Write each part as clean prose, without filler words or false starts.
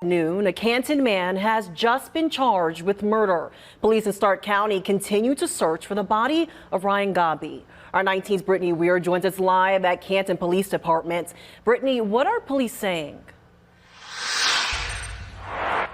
Noon, a Canton man has just been charged with murder. Police in Stark County continue to search for the body of Ryan Godbey. Our 19's Brittany Weir joins us live at Canton Police Department. Brittany, what are police saying?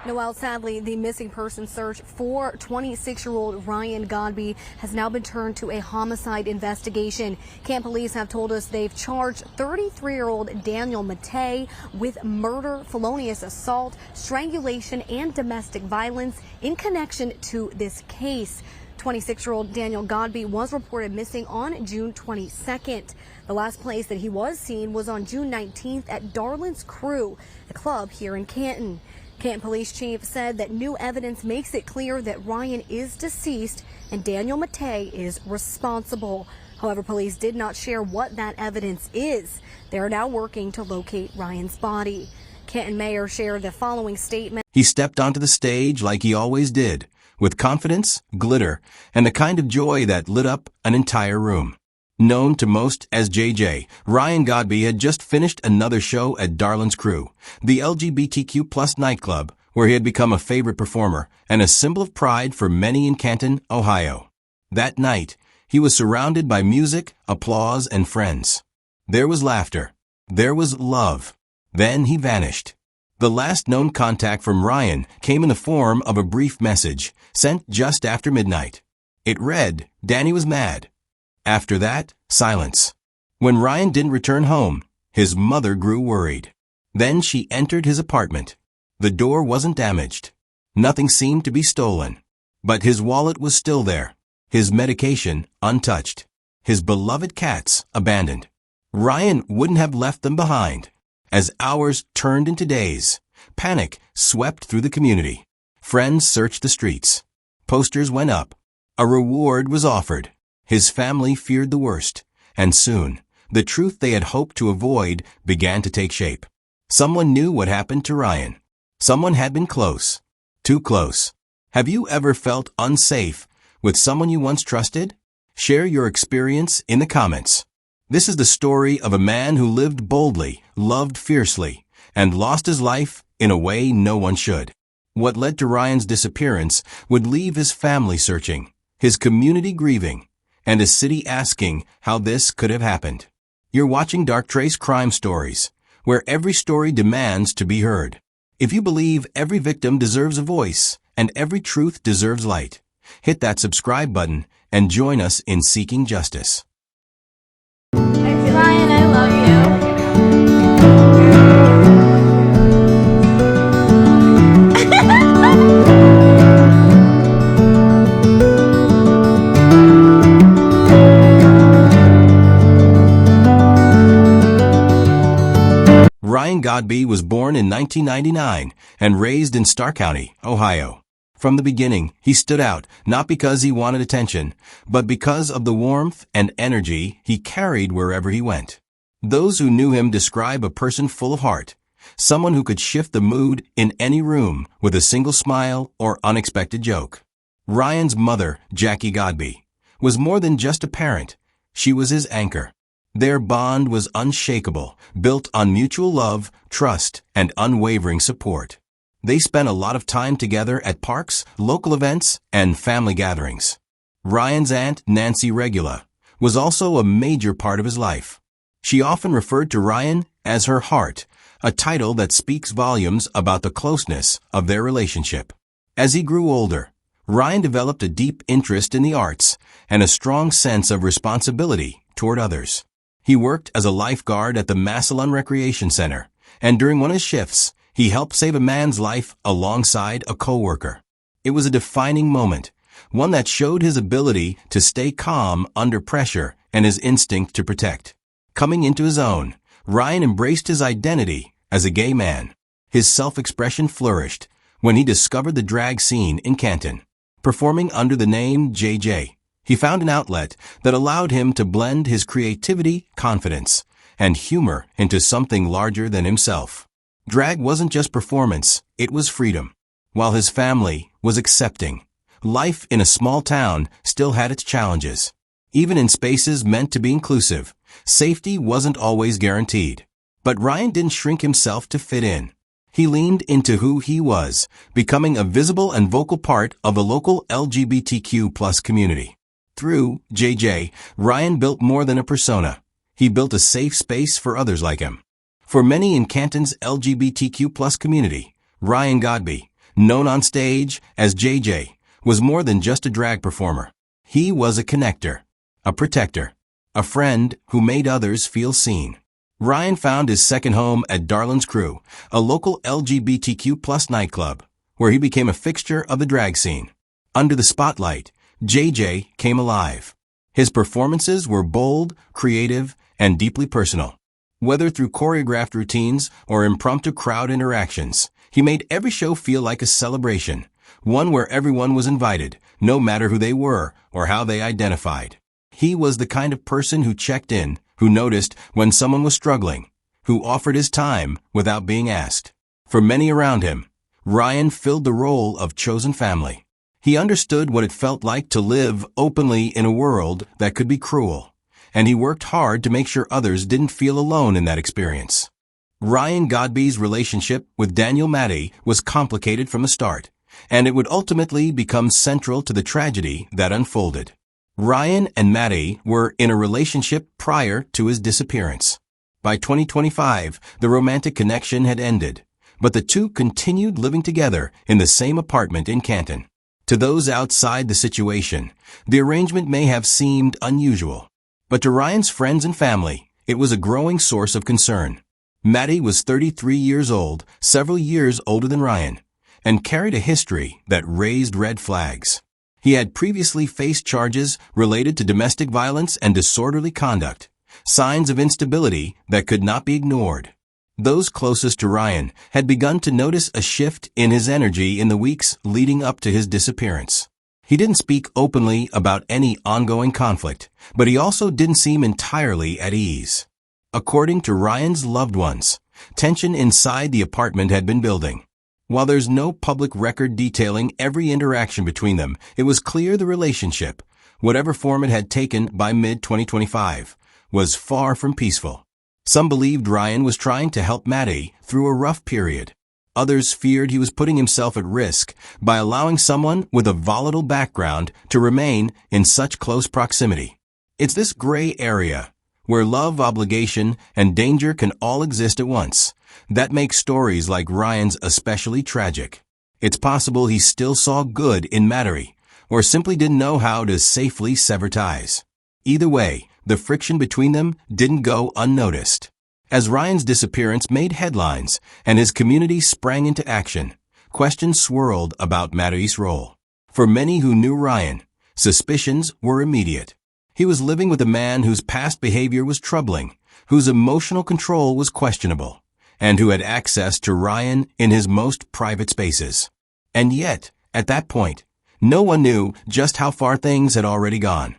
Noel, sadly, the missing person search for 26-year-old Ryan Godbey has now been turned to a homicide investigation. Canton police have told us they've charged 33-year-old Daniel Matei with murder, felonious assault, strangulation, and domestic violence in connection to this case. 26-year-old Daniel Godbey was reported missing on June 22nd. The last place that he was seen was on June 19th at Darlin's Crew, a club here in Canton. Canton Police Chief said that new evidence makes it clear that Ryan is deceased and Daniel Matei is responsible. However, police did not share what that evidence is. They are now working to locate Ryan's body. Canton Mayor shared the following statement. He stepped onto the stage like he always did, with confidence, glitter, and the kind of joy that lit up an entire room. Known to most as JJ, Ryan Godbey had just finished another show at Darlin's Crew, the LGBTQ+ nightclub, where he had become a favorite performer and a symbol of pride for many in Canton, Ohio. That night, he was surrounded by music, applause, and friends. There was laughter. There was love. Then he vanished. The last known contact from Ryan came in the form of a brief message sent just after midnight. It read, "Danny was mad." After that, silence. When Ryan didn't return home, his mother grew worried. Then she entered his apartment. The door wasn't damaged. Nothing seemed to be stolen. But his wallet was still there. His medication untouched. His beloved cats abandoned. Ryan wouldn't have left them behind. As hours turned into days, panic swept through the community. Friends searched the streets. Posters went up. A reward was offered. His family feared the worst, and soon, the truth they had hoped to avoid began to take shape. Someone knew what happened to Ryan. Someone had been close. Too close. Have you ever felt unsafe with someone you once trusted? Share your experience in the comments. This is the story of a man who lived boldly, loved fiercely, and lost his life in a way no one should. What led to Ryan's disappearance would leave his family searching, his community grieving, and a city asking how this could have happened. You're watching Dark Trace Crime Stories, where every story demands to be heard. If you believe every victim deserves a voice and every truth deserves light, hit that subscribe button and join us in seeking justice. Ryan, I love you. Ryan Godbey was born in 1999 and raised in Stark County, Ohio. From the beginning, he stood out not because he wanted attention, but because of the warmth and energy he carried wherever he went. Those who knew him describe a person full of heart, someone who could shift the mood in any room with a single smile or unexpected joke. Ryan's mother, Jackie Godbey, was more than just a parent. She was his anchor. Their bond was unshakable, built on mutual love, trust, and unwavering support. They spent a lot of time together at parks, local events, and family gatherings. Ryan's aunt, Nancy Regula, was also a major part of his life. She often referred to Ryan as her heart, a title that speaks volumes about the closeness of their relationship. As he grew older, Ryan developed a deep interest in the arts and a strong sense of responsibility toward others. He worked as a lifeguard at the Massillon Recreation Center, and during one of his shifts, he helped save a man's life alongside a coworker. It was a defining moment, one that showed his ability to stay calm under pressure and his instinct to protect. Coming into his own, Ryan embraced his identity as a gay man. His self-expression flourished when he discovered the drag scene in Canton. Performing under the name JJ, he found an outlet that allowed him to blend his creativity, confidence, and humor into something larger than himself. Drag wasn't just performance, it was freedom. While his family was accepting, life in a small town still had its challenges. Even in spaces meant to be inclusive, safety wasn't always guaranteed. But Ryan didn't shrink himself to fit in. He leaned into who he was, becoming a visible and vocal part of the local LGBTQ+ community. Through JJ, Ryan built more than a persona. He built a safe space for others like him. For many in Canton's LGBTQ+ community, Ryan Godbey, known on stage as JJ, was more than just a drag performer. He was a connector, a protector, a friend who made others feel seen. Ryan found his second home at Darlin's Crew, a local LGBTQ+ nightclub, where he became a fixture of the drag scene. Under the spotlight, JJ came alive. His performances were bold, creative, and deeply personal. Whether through choreographed routines or impromptu crowd interactions, he made every show feel like a celebration, one where everyone was invited, no matter who they were or how they identified. He was the kind of person who checked in, who noticed when someone was struggling, who offered his time without being asked. For many around him, Ryan filled the role of chosen family. He understood what it felt like to live openly in a world that could be cruel, and he worked hard to make sure others didn't feel alone in that experience. Ryan Godbey's relationship with Daniel Maddie was complicated from the start, and it would ultimately become central to the tragedy that unfolded. Ryan and Maddie were in a relationship prior to his disappearance. By 2025, the romantic connection had ended, but the two continued living together in the same apartment in Canton. To those outside the situation, the arrangement may have seemed unusual, but to Ryan's friends and family, it was a growing source of concern. Maddie was 33 years old, several years older than Ryan, and carried a history that raised red flags. He had previously faced charges related to domestic violence and disorderly conduct, signs of instability that could not be ignored. Those closest to Ryan had begun to notice a shift in his energy in the weeks leading up to his disappearance. He didn't speak openly about any ongoing conflict, but he also didn't seem entirely at ease. According to Ryan's loved ones, tension inside the apartment had been building. While there's no public record detailing every interaction between them, it was clear the relationship, whatever form it had taken by mid-2025, was far from peaceful. Some believed Ryan was trying to help Maddie through a rough period. Others feared he was putting himself at risk by allowing someone with a volatile background to remain in such close proximity. It's this gray area, where love, obligation, and danger can all exist at once, that makes stories like Ryan's especially tragic. It's possible he still saw good in Maddie, or simply didn't know how to safely sever ties. Either way, the friction between them didn't go unnoticed. As Ryan's disappearance made headlines and his community sprang into action, questions swirled about Maddie's role. For many who knew Ryan, suspicions were immediate. He was living with a man whose past behavior was troubling, whose emotional control was questionable, and who had access to Ryan in his most private spaces. And yet, at that point, no one knew just how far things had already gone.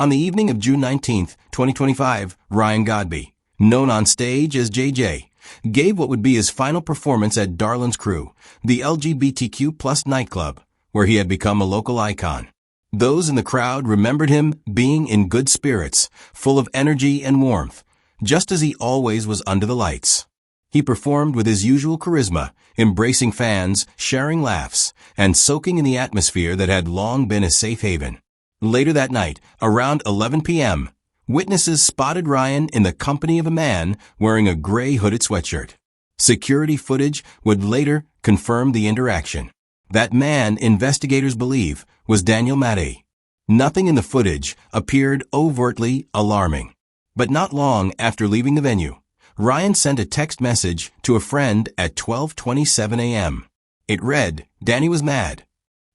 On the evening of June 19, 2025, Ryan Godbey, known on stage as JJ, gave what would be his final performance at Darlin's Crew, the LGBTQ+ nightclub, where he had become a local icon. Those in the crowd remembered him being in good spirits, full of energy and warmth, just as he always was under the lights. He performed with his usual charisma, embracing fans, sharing laughs, and soaking in the atmosphere that had long been a safe haven. Later that night, around 11 p.m., witnesses spotted Ryan in the company of a man wearing a gray hooded sweatshirt. Security footage would later confirm the interaction. That man, investigators believe, was Daniel Maddie. Nothing in the footage appeared overtly alarming. But not long after leaving the venue, Ryan sent a text message to a friend at 12:27 a.m. It read, "Danny was mad."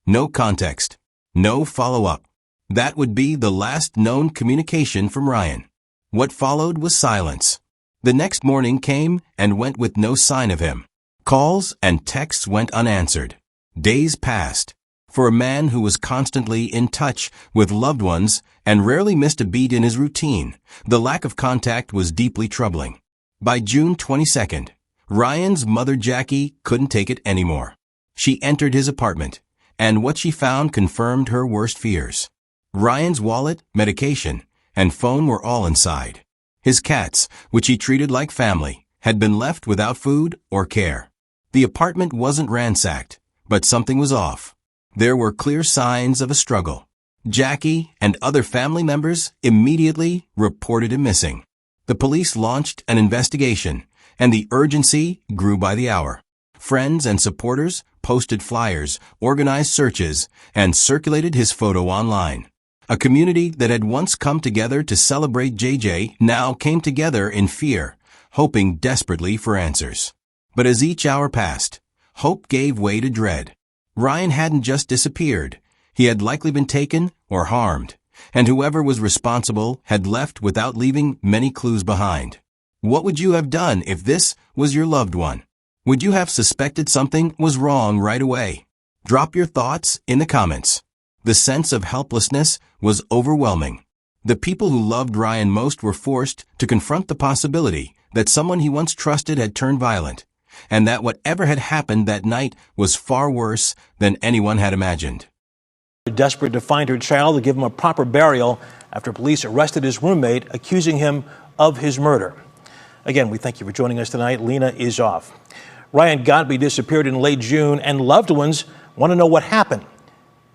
No context. No follow-up. That would be the last known communication from Ryan. What followed was silence. The next morning came and went with no sign of him. Calls and texts went unanswered. Days passed. For a man who was constantly in touch with loved ones and rarely missed a beat in his routine, the lack of contact was deeply troubling. By June 22nd, Ryan's mother Jackie couldn't take it anymore. She entered his apartment, and what she found confirmed her worst fears. Ryan's wallet, medication, and phone were all inside. His cats, which he treated like family, had been left without food or care. The apartment wasn't ransacked, but something was off. There were clear signs of a struggle. Jackie and other family members immediately reported him missing. The police launched an investigation, and the urgency grew by the hour. Friends and supporters posted flyers, organized searches, and circulated his photo online. A community that had once come together to celebrate JJ now came together in fear, hoping desperately for answers. But as each hour passed, hope gave way to dread. Ryan hadn't just disappeared. He had likely been taken or harmed, and whoever was responsible had left without leaving many clues behind. What would you have done if this was your loved one? Would you have suspected something was wrong right away? Drop your thoughts in the comments. The sense of helplessness was overwhelming. The people who loved Ryan most were forced to confront the possibility that someone he once trusted had turned violent, and that whatever had happened that night was far worse than anyone had imagined. Desperate to find her child to give him a proper burial after police arrested his roommate, accusing him of his murder. Again, we thank you for joining us tonight. Lena is off. Ryan Godbey disappeared in late June, and loved ones want to know what happened.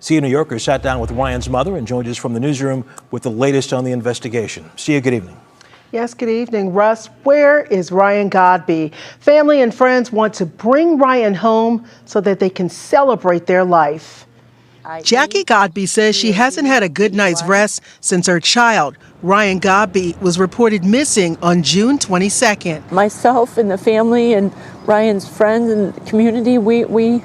CU New Yorker sat down with Ryan's mother and joined us from the newsroom with the latest on the investigation. See you. Good evening. Yes, good evening, Russ. Where is Ryan Godbey? Family and friends want to bring Ryan home so that they can celebrate their life. Jackie Godbey says she hasn't had a good night's rest since her child, Ryan Godbey, was reported missing on June 22nd. Myself and the family and Ryan's friends and the community, we're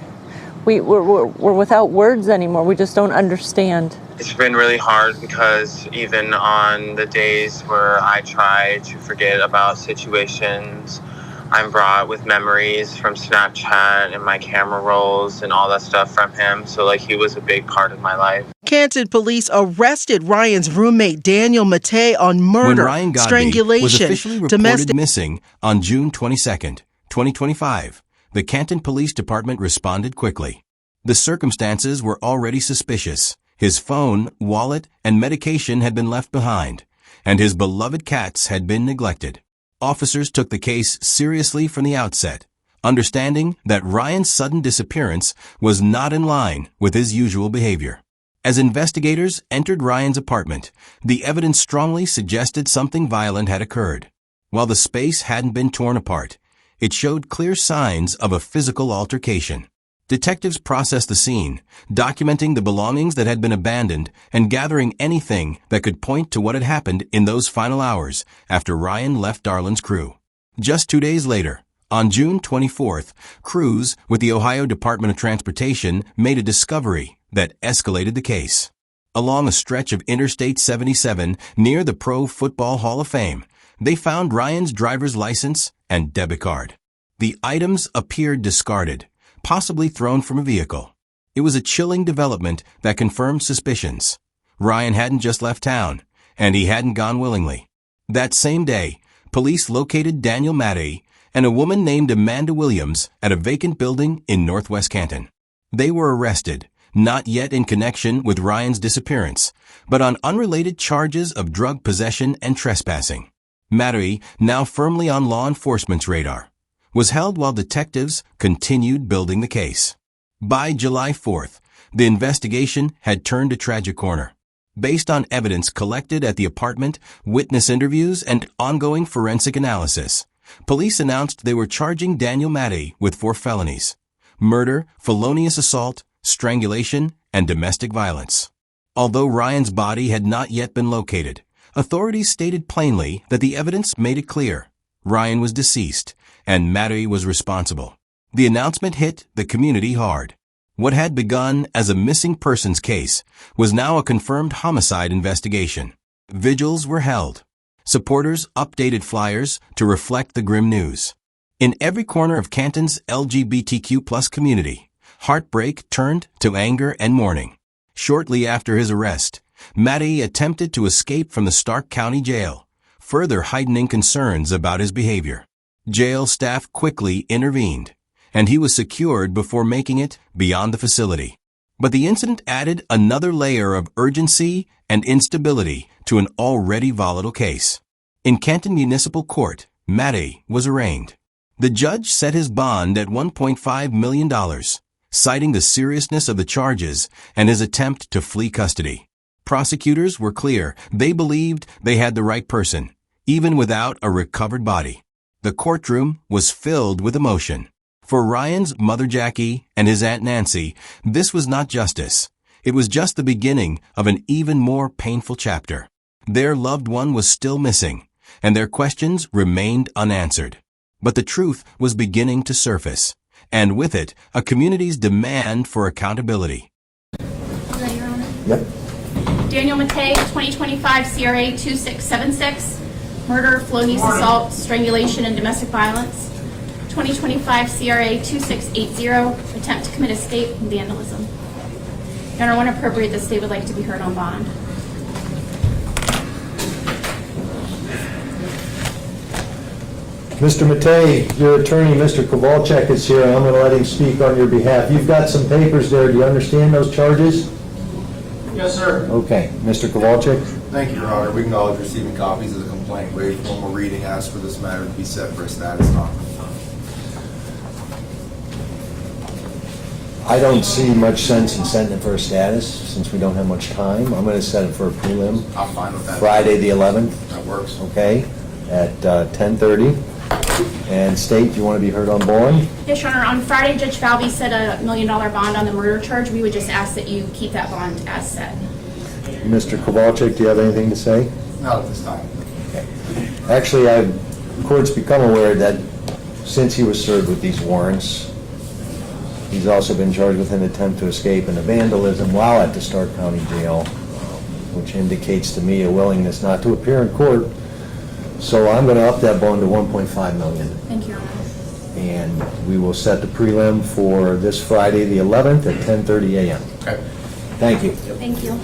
without words anymore. We just don't understand. It's been really hard because even on the days where I try to forget about situations, I'm brought with memories from Snapchat and my camera rolls and all that stuff from him. So he was a big part of my life. Canton police arrested Ryan's roommate Daniel Matei on murder, when Ryan Godbey strangulation, was officially reported domestic missing on June 22nd, 2025, the Canton Police Department responded quickly. The circumstances were already suspicious. His phone, wallet, and medication had been left behind, and his beloved cats had been neglected. Officers took the case seriously from the outset, understanding that Ryan's sudden disappearance was not in line with his usual behavior. As investigators entered Ryan's apartment, the evidence strongly suggested something violent had occurred. While the space hadn't been torn apart, it showed clear signs of a physical altercation. Detectives processed the scene, documenting the belongings that had been abandoned and gathering anything that could point to what had happened in those final hours after Ryan left Darlan's crew. Just 2 days later, on June 24th, crews with the Ohio Department of Transportation made a discovery that escalated the case. Along a stretch of Interstate 77 near the Pro Football Hall of Fame, they found Ryan's driver's license and debit card. The items appeared discarded, possibly thrown from a vehicle. It was a chilling development that confirmed suspicions. Ryan hadn't just left town, and he hadn't gone willingly. That same day, police located Daniel Matei and a woman named Amanda Williams at a vacant building in northwest Canton. They were arrested, not yet in connection with Ryan's disappearance, but on unrelated charges of drug possession and trespassing. Matei, now firmly on law enforcement's radar, was held while detectives continued building the case. By July 4th, the investigation had turned a tragic corner. Based on evidence collected at the apartment, witness interviews, and ongoing forensic analysis, police announced they were charging Daniel Matei with 4 felonies: murder, felonious assault, strangulation, and domestic violence. Although Ryan's body had not yet been located, authorities stated plainly that the evidence made it clear Ryan was deceased and Matei was responsible. The announcement hit the community hard. What had begun as a missing persons case was now a confirmed homicide investigation. Vigils were held. Supporters updated flyers to reflect the grim news. In every corner of Canton's LGBTQ+ community, heartbreak turned to anger and mourning. Shortly after his arrest, Matei attempted to escape from the Stark County Jail, further heightening concerns about his behavior. Jail staff quickly intervened, and he was secured before making it beyond the facility. But the incident added another layer of urgency and instability to an already volatile case. In Canton Municipal Court, Matei was arraigned. The judge set his bond at $1.5 million, citing the seriousness of the charges and his attempt to flee custody. Prosecutors were clear. They believed they had the right person, even without a recovered body. The courtroom was filled with emotion. For Ryan's mother Jackie and his Aunt Nancy, this was not justice. It was just the beginning of an even more painful chapter. Their loved one was still missing, and their questions remained unanswered. But the truth was beginning to surface, and with it, a community's demand for accountability. Ready, Your Honor? Yep. Daniel Matei, 2025 CRA 2676, murder, flow-use assault, strangulation, and domestic violence. 2025 CRA 2680, attempt to commit escape and vandalism. Your Honor, when appropriate, the state would like to be heard on bond. Mr. Matei, your attorney, Mr. Kowalczyk, is here. I'm going to let him speak on your behalf. You've got some papers there. Do you understand those charges? Yes, sir. Okay. Mr. Kowalczyk? Thank you, Your Honor. We acknowledge receiving copies of the complaint. Waive formal reading. Ask for this matter to be set for a status docket. I don't see much sense in setting it for a status since we don't have much time. I'm going to set it for a prelim. I'm fine with that. Friday the 11th. That works. Okay, at 10:30. And State, do you want to be heard on bond? Yes, Your Honor. On Friday, Judge Falvey set a $1 million bond on the murder charge. We would just ask that you keep that bond as set. Mr. Kowalczyk, do you have anything to say? Not at this time. Okay. Actually, the court's become aware that since he was served with these warrants, he's also been charged with an attempt to escape and a vandalism while at the Stark County Jail, which indicates to me a willingness not to appear in court. So I'm going to up that bond to $1.5 million. Thank you, Your Honor. And we will set the prelim for this Friday, the 11th at 10:30 a.m. Okay. Thank you. Thank you.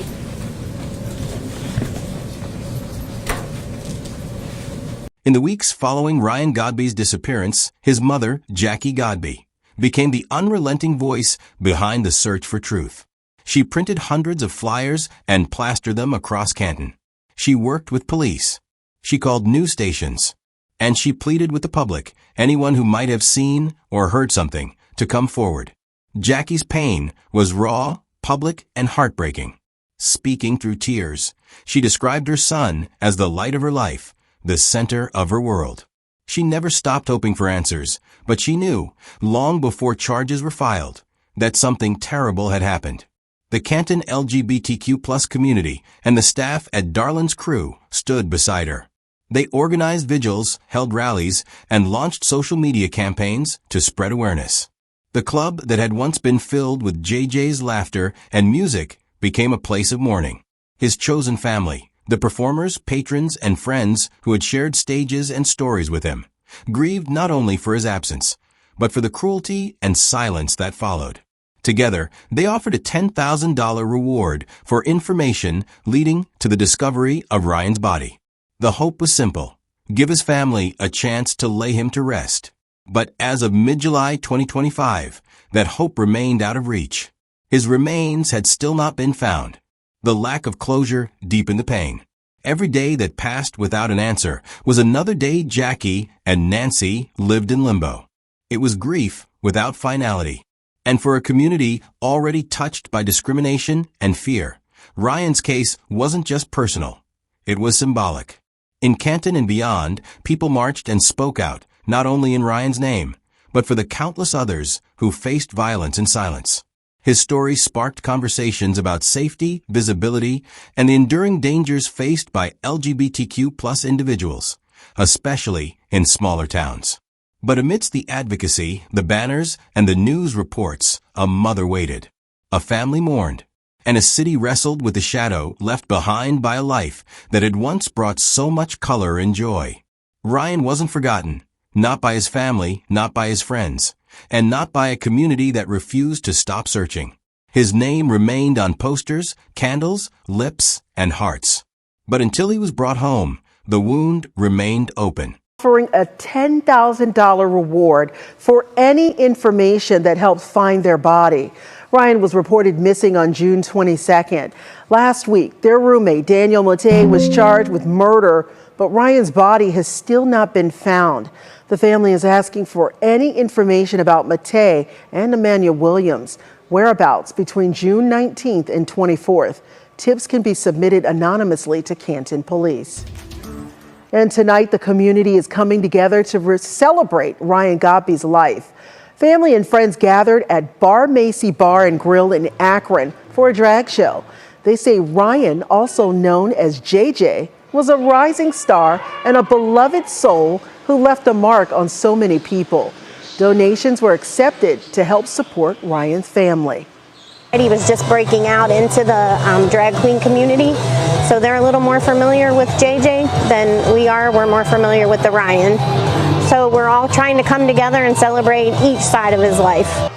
In the weeks following Ryan Godbey's disappearance, his mother, Jackie Godbey, became the unrelenting voice behind the search for truth. She printed hundreds of flyers and plastered them across Canton. She worked with police. She called news stations. And she pleaded with the public, anyone who might have seen or heard something, to come forward. Jackie's pain was raw, public, and heartbreaking. Speaking through tears, she described her son as the light of her life, the center of her world. She never stopped hoping for answers, but she knew, long before charges were filed, that something terrible had happened. The Canton LGBTQ+ community and the staff at Darlin's Crew stood beside her. They organized vigils, held rallies, and launched social media campaigns to spread awareness. The club that had once been filled with JJ's laughter and music became a place of mourning. His chosen family, the performers, patrons, and friends who had shared stages and stories with him, grieved not only for his absence, but for the cruelty and silence that followed. Together, they offered a $10,000 reward for information leading to the discovery of Ryan's body. The hope was simple: give his family a chance to lay him to rest. But as of mid-July 2025, that hope remained out of reach. His remains had still not been found. The lack of closure deepened the pain. Every day that passed without an answer was another day Jackie and Nancy lived in limbo. It was grief without finality. And for a community already touched by discrimination and fear, Ryan's case wasn't just personal. It was symbolic. In Canton and beyond, people marched and spoke out, not only in Ryan's name, but for the countless others who faced violence in silence. His story sparked conversations about safety, visibility, and the enduring dangers faced by LGBTQ+ individuals, especially in smaller towns. But amidst the advocacy, the banners, and the news reports, a mother waited. A family mourned, and a city wrestled with the shadow left behind by a life that had once brought so much color and joy. Ryan wasn't forgotten, not by his family, not by his friends, and not by a community that refused to stop searching. His name remained on posters, candles, lips, and hearts. But until he was brought home, the wound remained open. Offering a $10,000 reward for any information that helps find their body. Ryan was reported missing on June 22nd. Last week, their roommate, Daniel Matei, was charged with murder, but Ryan's body has still not been found. The family is asking for any information about Matei and Emmanuel Williams' whereabouts between June 19th and 24th. Tips can be submitted anonymously to Canton Police. And tonight, the community is coming together to celebrate Ryan Godbey's life. Family and friends gathered at Bar Macy Bar and Grill in Akron for a drag show. They say Ryan, also known as JJ, was a rising star and a beloved soul who left a mark on so many people. Donations were accepted to help support Ryan's family. He was just breaking out into the drag queen community, so they're a little more familiar with JJ than we are. We're more familiar with the Ryan. So we're all trying to come together and celebrate each side of his life.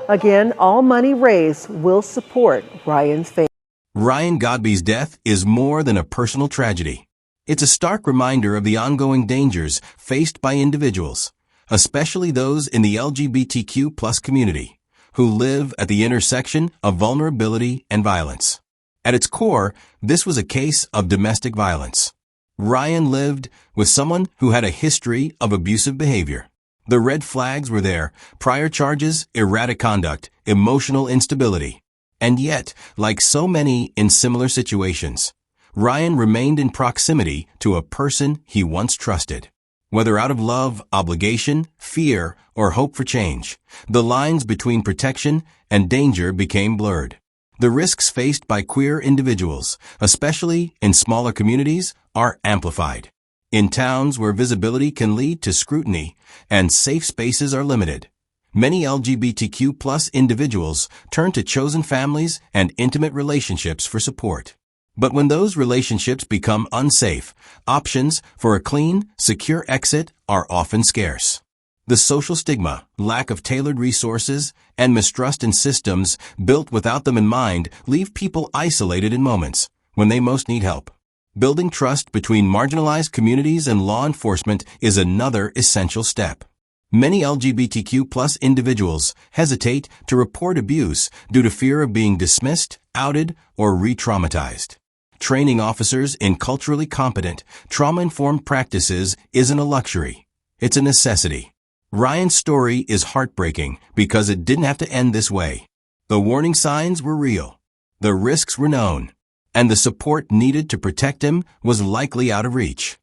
Again, all money raised will support Ryan's family. Ryan Godbey's death is more than a personal tragedy. It's a stark reminder of the ongoing dangers faced by individuals, especially those in the LGBTQ+ community, who live at the intersection of vulnerability and violence. At its core, this was a case of domestic violence. Ryan lived with someone who had a history of abusive behavior. The red flags were there: prior charges, erratic conduct, emotional instability. And yet, like so many in similar situations, Ryan remained in proximity to a person he once trusted. Whether out of love, obligation, fear, or hope for change, the lines between protection and danger became blurred. The risks faced by queer individuals, especially in smaller communities, are amplified. In towns where visibility can lead to scrutiny and safe spaces are limited, many LGBTQ+ individuals turn to chosen families and intimate relationships for support. But when those relationships become unsafe, options for a clean, secure exit are often scarce. The social stigma, lack of tailored resources, and mistrust in systems built without them in mind leave people isolated in moments when they most need help. Building trust between marginalized communities and law enforcement is another essential step. Many LGBTQ+ individuals hesitate to report abuse due to fear of being dismissed, outed, or re-traumatized. Training officers in culturally competent, trauma-informed practices isn't a luxury. It's a necessity. Ryan's story is heartbreaking because it didn't have to end this way. The warning signs were real. The risks were known. And the support needed to protect him was likely out of reach.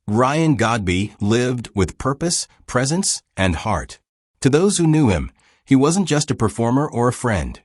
Ryan Godbey lived with purpose, presence, and heart. To those who knew him, he wasn't just a performer or a friend.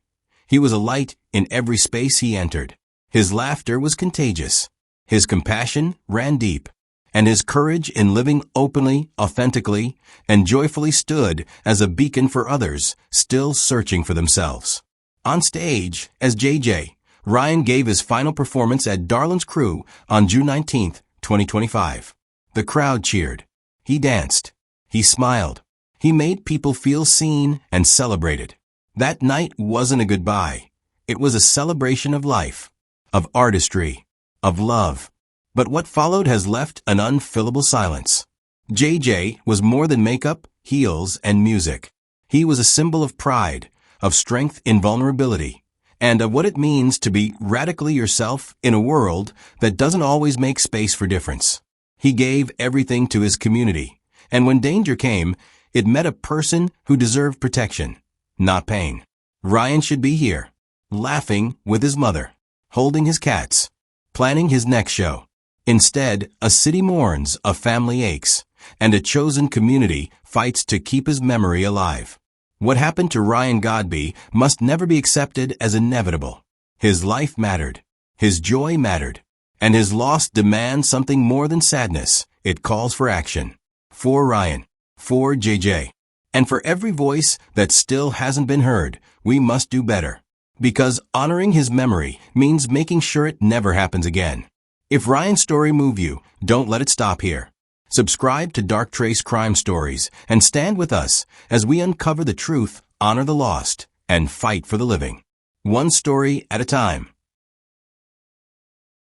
He was a light in every space he entered. His laughter was contagious. His compassion ran deep. And his courage in living openly, authentically, and joyfully stood as a beacon for others still searching for themselves. On stage, as JJ, Ryan gave his final performance at Darlin's Crew on June 19, 2025. The crowd cheered. He danced. He smiled. He made people feel seen and celebrated. That night wasn't a goodbye. It was a celebration of life, of artistry, of love. But what followed has left an unfillable silence. JJ was more than makeup, heels, and music. He was a symbol of pride, of strength in vulnerability, and of what it means to be radically yourself in a world that doesn't always make space for difference. He gave everything to his community, and when danger came, it met a person who deserved protection, not pain. Ryan should be here, laughing with his mother, holding his cats, planning his next show. Instead, a city mourns, a family aches, and a chosen community fights to keep his memory alive. What happened to Ryan Godbey must never be accepted as inevitable. His life mattered. His joy mattered. And his loss demands something more than sadness. It calls for action. For Ryan. For JJ. And for every voice that still hasn't been heard, we must do better. Because honoring his memory means making sure it never happens again. If Ryan's story moved you, don't let it stop here. Subscribe to Dark Trace Crime Stories and stand with us as we uncover the truth, honor the lost, and fight for the living. One story at a time.